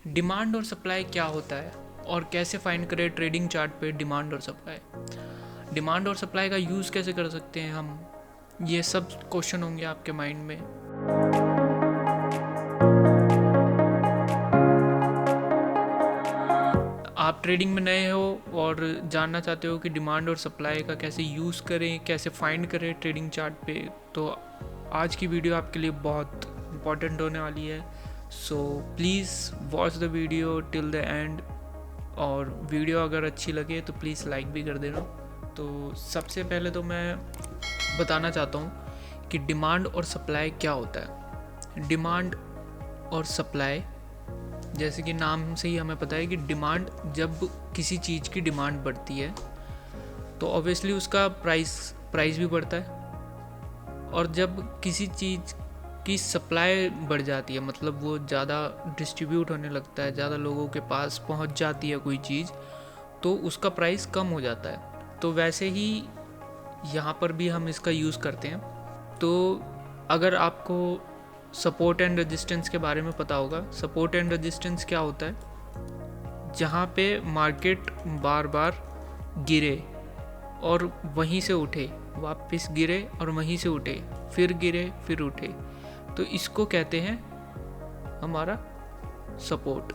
Demand और supply क्या होता है और कैसे फाइंड करें ट्रेडिंग चार्ट पे डिमांड और सप्लाई। डिमांड और सप्लाई का यूज़ कैसे कर सकते हैं हम, ये सब क्वेश्चन होंगे आपके माइंड में। आप ट्रेडिंग में नए हो और जानना चाहते हो कि डिमांड और सप्लाई का कैसे यूज़ करें, कैसे फाइंड करें ट्रेडिंग चार्ट पे, तो आज की वीडियो आपके लिए बहुत इम्पॉर्टेंट होने वाली है। So please watch the video till the end, और वीडियो अगर अच्छी लगे तो प्लीज़ लाइक भी कर देना। तो सबसे पहले तो मैं बताना चाहता हूँ कि डिमांड और सप्लाई क्या होता है। डिमांड और सप्लाई, जैसे कि नाम से ही हमें पता है कि डिमांड, जब किसी चीज़ की डिमांड बढ़ती है तो ऑब्वियसली उसका प्राइस भी बढ़ता है, और जब किसी चीज़ की सप्लाई बढ़ जाती है, मतलब वो ज़्यादा डिस्ट्रीब्यूट होने लगता है, ज़्यादा लोगों के पास पहुंच जाती है कोई चीज़, तो उसका प्राइस कम हो जाता है। तो वैसे ही यहाँ पर भी हम इसका यूज़ करते हैं। तो अगर आपको सपोर्ट एंड रेजिस्टेंस के बारे में पता होगा, सपोर्ट एंड रेजिस्टेंस क्या होता है, जहाँ पे मार्केट बार बार गिरे और वहीं से उठे, वापस गिरे और वहीं से उठे, फिर गिरे फिर उठे, तो इसको कहते हैं हमारा सपोर्ट।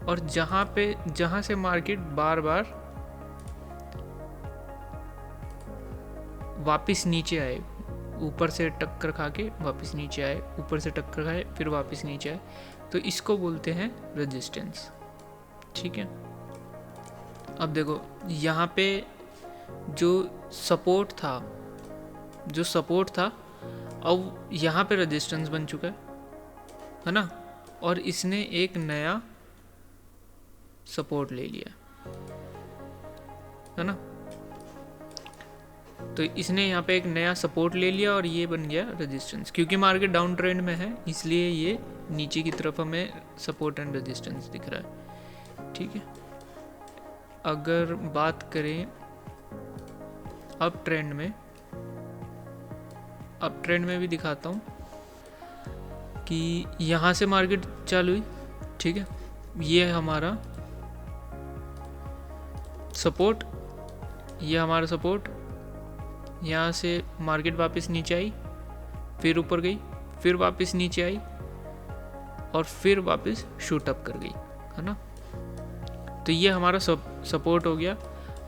और जहाँ से मार्केट बार बार वापस नीचे आए, ऊपर से टक्कर खा के वापस नीचे आए, ऊपर से टक्कर खाए फिर वापस नीचे आए, तो इसको बोलते हैं रेजिस्टेंस। ठीक है, अब देखो यहाँ पे जो सपोर्ट था अब यहाँ पे रेजिस्टेंस बन चुका है ना, और इसने एक नया सपोर्ट ले लिया है ना। तो इसने यहाँ पे एक नया सपोर्ट ले लिया और ये बन गया रेजिस्टेंस। क्योंकि मार्केट डाउन ट्रेंड में है इसलिए ये नीचे की तरफ हमें सपोर्ट एंड रेजिस्टेंस दिख रहा है। ठीक है, अगर बात करें अप ट्रेंड में भी दिखाता हूँ कि यहाँ से मार्केट चालू हुई। ठीक है, ये हमारा सपोर्ट, ये हमारा सपोर्ट, यहाँ से मार्केट वापस नीचे आई, फिर ऊपर गई, फिर वापस नीचे आई और फिर वापस शूट अप कर गई, है ना। तो ये हमारा सपोर्ट हो गया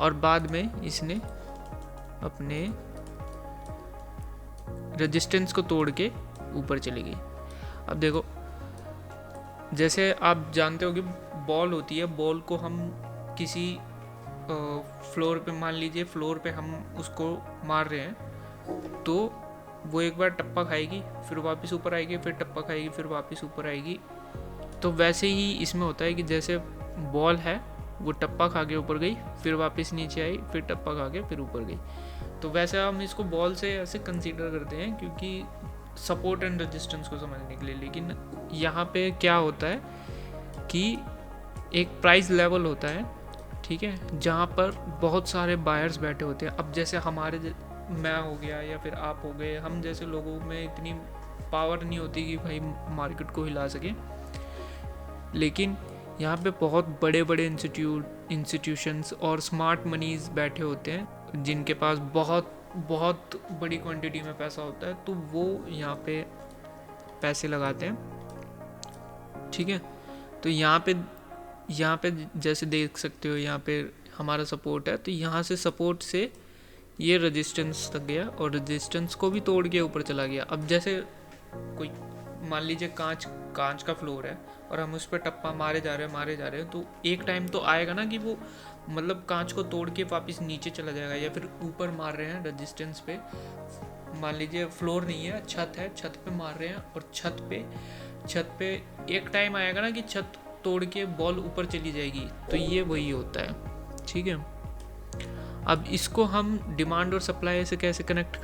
और बाद में इसने अपने रेजिस्टेंस को तोड़ के ऊपर चली गई। अब देखो, जैसे आप जानते हो कि बॉल होती है, बॉल को हम किसी फ्लोर पे, मान लीजिए फ्लोर पे हम उसको मार रहे हैं, तो वो एक बार टप्पा खाएगी, फिर वापस ऊपर आएगी, फिर टप्पा खाएगी, फिर वापस ऊपर आएगी। तो वैसे ही इसमें होता है कि जैसे बॉल है वो टप्पा खा के ऊपर गई, फिर वापस नीचे आई, फिर टप्पा खा के फिर ऊपर गई। तो वैसे हम इसको बॉल से ऐसे कंसीडर करते हैं क्योंकि सपोर्ट एंड रेजिस्टेंस को समझने के लिए। लेकिन यहाँ पे क्या होता है कि एक प्राइस लेवल होता है, ठीक है, जहाँ पर बहुत सारे बायर्स बैठे होते हैं। अब जैसे मैं हो गया या फिर आप हो गए, हम जैसे लोगों में इतनी पावर नहीं होती कि भाई मार्केट को हिला सके, लेकिन यहाँ पे बहुत बड़े बड़े इंस्टीट्यूशंस और स्मार्ट मनीज बैठे होते हैं जिनके पास बहुत बहुत बड़ी क्वांटिटी में पैसा होता है, तो वो यहाँ पे पैसे लगाते हैं। ठीक है, तो यहाँ पे जैसे देख सकते हो, यहाँ पे हमारा सपोर्ट है, तो यहाँ से सपोर्ट से ये रेजिस्टेंस तक गया और रेजिस्टेंस को भी तोड़ के ऊपर चला गया। अब जैसे कोई, मान लीजिए कांच का फ्लोर है और हम उस पर टप्पा मारे जा रहे हैं, तो एक टाइम तो आएगा ना कि वो मतलब कांच को तोड़ के वापस नीचे चला जाएगा, या फिर ऊपर मार रहे हैं रेजिस्टेंस पे, मान लीजिए फ्लोर नहीं है, छत है, छत पे मार रहे हैं, और छत पे एक टाइम आएगा ना कि छत तोड़ के बॉल ऊपर चली जाएगी। तो ये वही होता है। ठीक है, अब इसको हम डिमांड और सप्लाई से कैसे कनेक्ट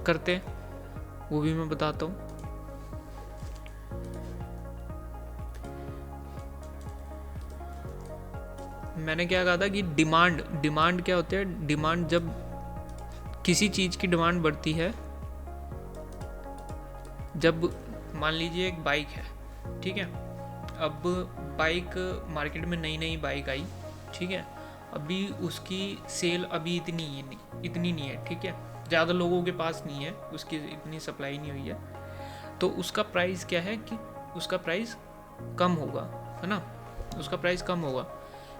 करते हैं वो भी मैं बताता हूँ। मैंने क्या कहा था कि डिमांड क्या होता है। डिमांड, जब किसी चीज़ की डिमांड बढ़ती है, जब मान लीजिए एक बाइक है, ठीक है, अब बाइक मार्केट में नई नई बाइक आई, ठीक है, अभी उसकी सेल अभी इतनी नहीं है, ठीक है, ज़्यादा लोगों के पास नहीं है, उसकी इतनी सप्लाई नहीं हुई है, तो उसका प्राइस क्या है कि उसका प्राइस कम होगा, है ना, उसका प्राइस कम होगा।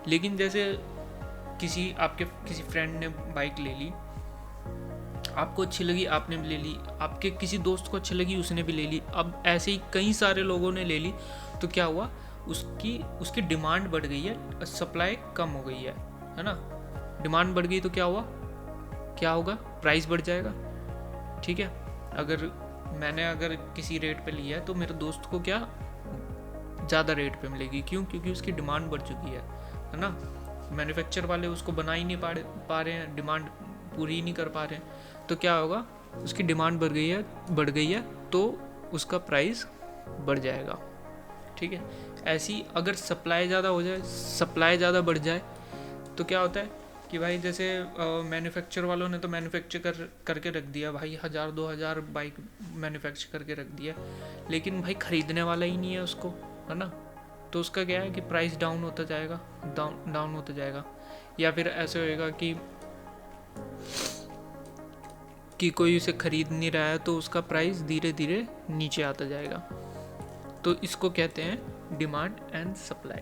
लेकिन जैसे आपके किसी फ्रेंड ने बाइक ले ली, आपको अच्छी लगी, आपने भी ले ली, आपके किसी दोस्त को अच्छी लगी, उसने भी ले ली, अब ऐसे ही कई सारे लोगों ने ले ली, तो क्या हुआ, उसकी डिमांड बढ़ गई है, सप्लाई कम हो गई है ना। डिमांड बढ़ गई तो क्या होगा, प्राइस बढ़ जाएगा, ठीक है। अगर किसी रेट पे लिया है तो मेरे दोस्त को क्या ज़्यादा रेट पे मिलेगी, क्यों, क्योंकि उसकी डिमांड बढ़ चुकी है ना। मैन्युफैक्चर वाले उसको बना ही नहीं पा रहे हैं, डिमांड पूरी ही नहीं कर पा रहे हैं, तो क्या होगा, उसकी डिमांड बढ़ गई है तो उसका प्राइस बढ़ जाएगा, ठीक है। ऐसी अगर सप्लाई ज़्यादा बढ़ जाए तो क्या होता है कि भाई जैसे मैन्युफैक्चर वालों ने तो मैन्युफैक्चर करके रख दिया भाई, 1000-2000 बाइक मैन्युफैक्चर करके रख दिया, लेकिन भाई ख़रीदने वाला ही नहीं है उसको, है ना, तो उसका क्या है कि प्राइस डाउन होता जाएगा। या फिर ऐसे होएगा कि कोई उसे ख़रीद नहीं रहा है तो उसका प्राइस धीरे धीरे नीचे आता जाएगा। तो इसको कहते हैं डिमांड एंड सप्लाई,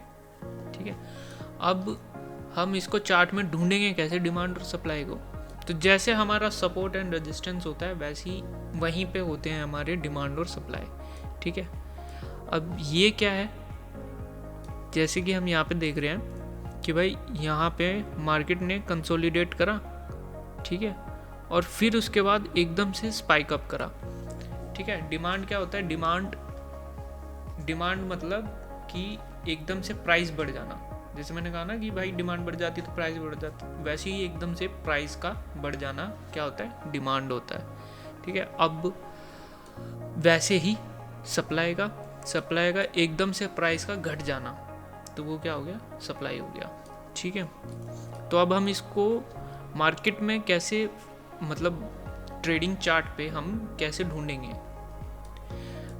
ठीक है। अब हम इसको चार्ट में ढूंढेंगे कैसे, डिमांड और सप्लाई को, तो जैसे हमारा सपोर्ट एंड रेजिस्टेंस होता है वैसे ही वहीं पे होते हैं हमारे डिमांड और सप्लाई, ठीक है। अब ये क्या है, जैसे कि हम यहाँ पे देख रहे हैं कि भाई यहाँ पे मार्केट ने कंसोलिडेट करा, ठीक है, और फिर उसके बाद एकदम से स्पाइक अप करा, ठीक है। डिमांड क्या होता है, डिमांड मतलब कि एकदम से प्राइस बढ़ जाना, जैसे मैंने कहा ना कि भाई डिमांड बढ़ जाती है तो प्राइस बढ़ जाती है, वैसे ही एकदम से प्राइस का बढ़ जाना क्या होता है, डिमांड होता है, ठीक है। अब वैसे ही सप्लाई का एकदम से प्राइस का घट जाना, तो वो क्या हो गया, सप्लाई हो गया, ठीक है। तो अब हम इसको मार्केट में कैसे, मतलब ट्रेडिंग चार्ट पे हम कैसे ढूंढेंगे,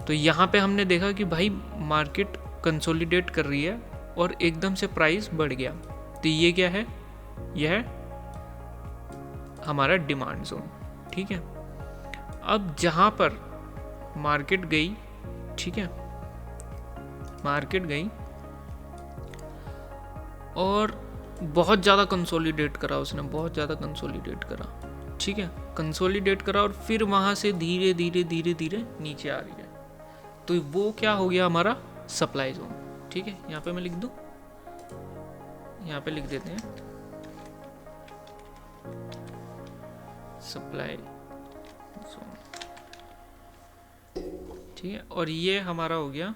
तो यहाँ पे हमने देखा कि भाई मार्केट कंसोलिडेट कर रही है और एकदम से प्राइस बढ़ गया, तो ये क्या है, यह है हमारा डिमांड जोन, ठीक है। अब जहाँ पर मार्केट गई, ठीक है, मार्केट गई और बहुत ज़्यादा कंसोलिडेट करा, उसने बहुत ज़्यादा कंसोलिडेट करा, ठीक है, कंसोलिडेट करा और फिर वहाँ से धीरे धीरे नीचे आ रही है, तो वो क्या हो गया, हमारा सप्लाई जोन, ठीक है। यहाँ पे मैं लिख दूँ, यहाँ पे लिख देते हैं सप्लाई जोन, ठीक है। और ये हमारा हो गया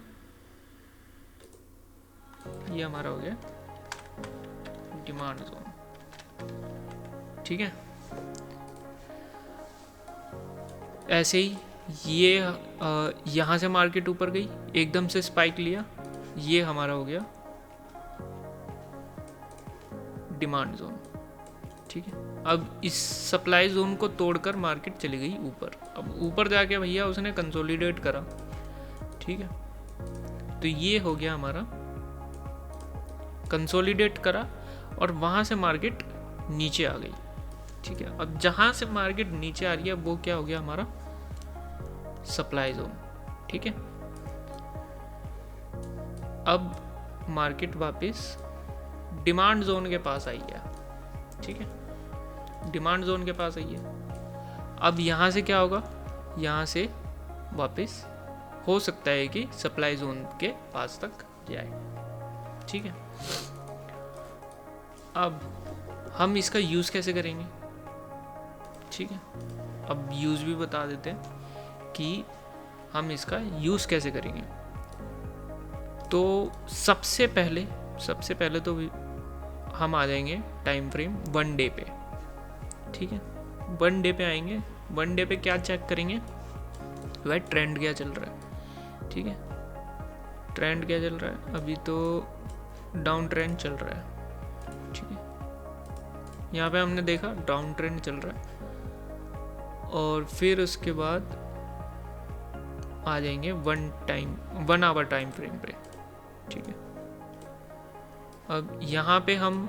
डिमांड जोन, ठीक है। ऐसे ही ये यहाँ से मार्केट ऊपर गई, एकदम से स्पाइक लिया, ये हमारा हो गया डिमांड जोन, ठीक है। अब इस सप्लाई जोन को तोड़कर मार्केट चली गई ऊपर, अब ऊपर जाके भैया उसने कंसोलिडेट करा, ठीक है, तो ये हो गया हमारा कंसोलिडेट करा और वहाँ से मार्केट नीचे आ गई, ठीक है। अब जहाँ से मार्केट नीचे आ रही है वो क्या हो गया, हमारा सप्लाई जोन, ठीक है। अब मार्केट वापस डिमांड जोन के पास आई है, ठीक है, डिमांड जोन के पास आई है। अब यहाँ से क्या होगा, यहाँ से वापस हो सकता है कि सप्लाई जोन के पास तक जाए, ठीक है। अब हम इसका यूज़ कैसे करेंगे, ठीक है, अब यूज़ भी बता देते हैं कि हम इसका यूज़ कैसे करेंगे। तो सबसे पहले तो हम आ जाएंगे टाइम फ्रेम 1 डे पे, ठीक है। 1 डे पे आएंगे, 1 डे पे क्या चेक करेंगे, भाई ट्रेंड क्या चल रहा है, ठीक है, ट्रेंड क्या चल रहा है, अभी तो डाउन ट्रेंड चल रहा है, ठीक है। यहाँ पे हमने देखा डाउन ट्रेंड चल रहा है, और फिर उसके बाद आ जाएंगे 1 आवर टाइम फ्रेम पे, ठीक अब यहाँ पे हम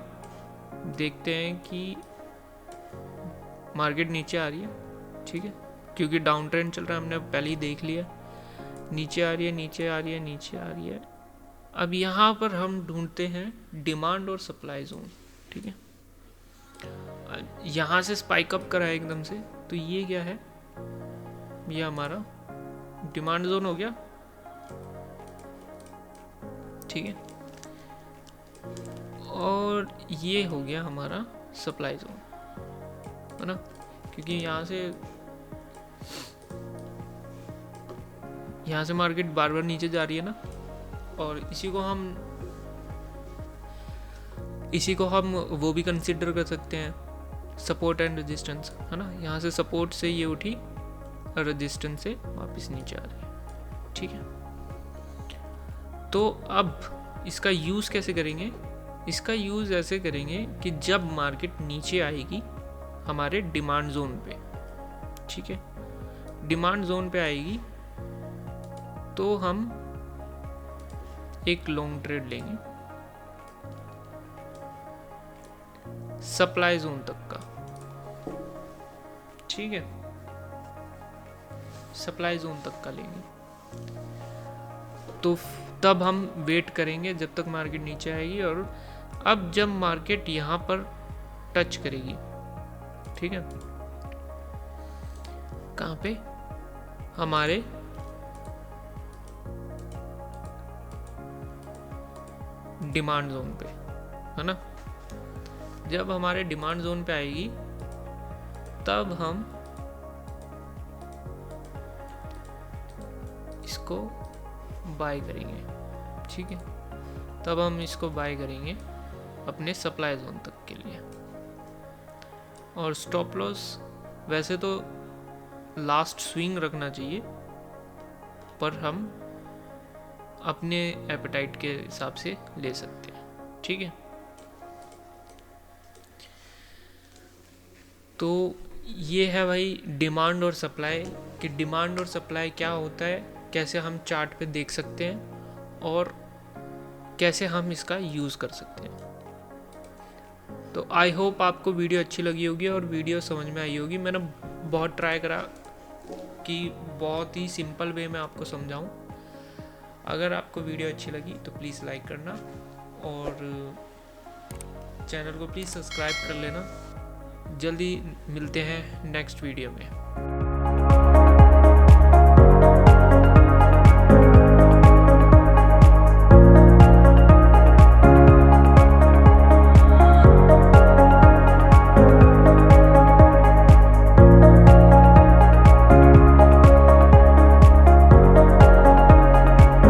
देखते हैं कि मार्केट नीचे आ रही है, ठीक है, क्योंकि डाउन ट्रेंड चल रहा है, हमने पहले ही देख लिया। नीचे आ रही है, नीचे आ रही है, नीचे आ रही है। अब यहाँ पर हम ढूंढते हैं डिमांड और सप्लाई जोन, ठीक है। यहाँ से स्पाइक अप करा है एकदम से, तो ये क्या है, ये हमारा डिमांड जोन हो गया, ठीक है। और ये हो गया हमारा सप्लाई जोन, है ना, क्योंकि यहाँ से मार्केट बार बार नीचे जा रही है ना, और इसी को हम वो भी कंसिडर कर सकते हैं सपोर्ट एंड रेजिस्टेंस, है ना। यहाँ से सपोर्ट से ये उठी और रेजिस्टेंस से वापस नीचे आ रही है, ठीक है। तो अब इसका यूज़ कैसे करेंगे? इसका यूज़ ऐसे करेंगे कि जब मार्केट नीचे आएगी हमारे डिमांड जोन पे, ठीक है, डिमांड जोन पे आएगी तो हम एक लॉन्ग ट्रेड लेंगे सप्लाई जोन तक का, ठीक है, सप्लाई जोन तक का लेंगे। तो तब हम वेट करेंगे जब तक मार्केट नीचे आएगी, और अब जब मार्केट यहाँ पर टच करेगी, ठीक है, कहाँ पे, हमारे डिमांड जोन पे, है ना। जब हमारे डिमांड जोन पे आएगी तब हम इसको बाय करेंगे, ठीक है, तब हम इसको बाय करेंगे अपने सप्लाई जोन तक के लिए। और स्टॉप लॉस वैसे तो लास्ट स्विंग रखना चाहिए, पर हम अपने एपेटाइट के हिसाब से ले सकते हैं, ठीक है। तो ये है भाई डिमांड और सप्लाई, कि डिमांड और सप्लाई क्या होता है, कैसे हम चार्ट पे देख सकते हैं और कैसे हम इसका यूज़ कर सकते हैं। तो आई होप आपको वीडियो अच्छी लगी होगी और वीडियो समझ में आई होगी। मैंने बहुत ट्राई करा कि बहुत ही सिंपल वे में आपको समझाऊं। अगर आपको वीडियो अच्छी लगी तो प्लीज़ लाइक करना और चैनल को प्लीज़ सब्सक्राइब कर लेना। जल्दी मिलते हैं नेक्स्ट वीडियो में।